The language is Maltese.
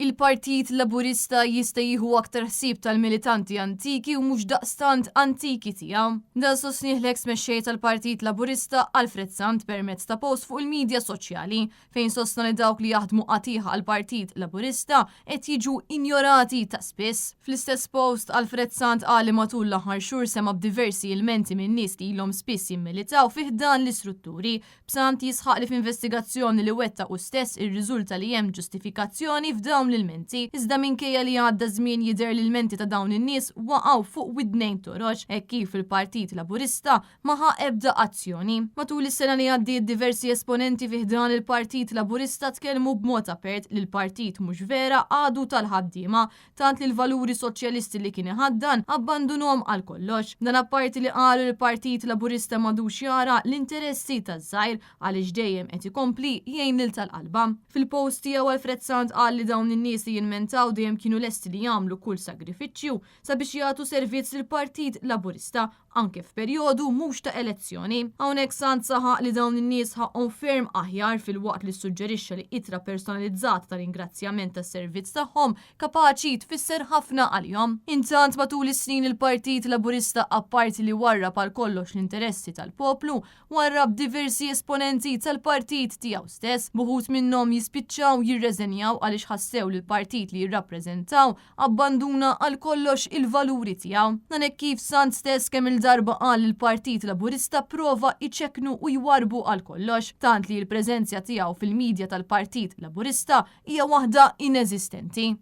il-Partit Laburista jista' jieħu aktar ħsieb tal-militanti antiki u mhux daqstant antiki tiegħu. Dan sostnieh l-eks mexxej tal-Partit Laburista Alfred Sant permezz ta' post fuq il-medja soċjali fejn sostna li dawk li jaħdmu qatiħa għall-Partit Laburista qed jiġu injorati ta' spiss. Fl-istess post Alfred Sant qal li matul l-aħħar xhur sema b'diversi ilmenti minn nies li ilhom spiss jimmilitaw fih dan l-istrutturi. B'Sant jisħaq li f'investigazzjoni li wettaqu stess irriżulta li hemm ġustifikazzjoni f'dawn l-ilmenti, iżda minkejja li għadda żmien jidher li l-ilmenti ta' dawn in-nies waqgħu fuq widnejn toroġ hekk kif il-Partit Laburista ma ħa ebda azzjoni. Matul is-sena li għaddiet diversi esponenti fih dan il-Partit Laburista tkellmu b'mod apert li l-partit mhux vera għadu tal-ħaddiema, tant li l-valuri soċjalisti li kien iħaddan abbandunhom għal kollox. Dan apparti li qalu l-Partit Laburista m'għadux jara l-interessi taż-żgħir għaliex dejjem qed ikompli jgħin lil tal-qalba. Fil-post tiegħu Alfred Sant qal li dawn in-nies li jinmentaw dejjem kienu lesti li jagħmlu kull sagrifiċċju sabiex jagħtu servizz lill-Partit Laburista anke f'perjodu mhux ta' elezzjoni. Hawnhekk Sant saħaq li dawn in-nies ħaqhom ferm aħjar fil-waqt li suġġerixxa li ittra personalizzata ta' ringrazzjament tas-servizz tagħhom kapaċi tfisser ħafna għalihom. Intant matul is-snin il-Partit Laburista apparti li warrab għal kollox l-interessi tal-poplu, warrab diversi esponenti tal-partit tiegħu stess, buħut minnhom jispiċċaw jirreżenjaw għaliex ħassew li l-partit li jirrappreżentaw abbanduna għal kollox il-valuri tiegħu. Dan hekk kif Sant stess kemm il-darba qal il-Partit Laburista prova iċekknu u jwarbu għal kollox, tant li l-preżenzja tiegħu fil-medja tal-Partit Laburista hija waħda ineżistenti.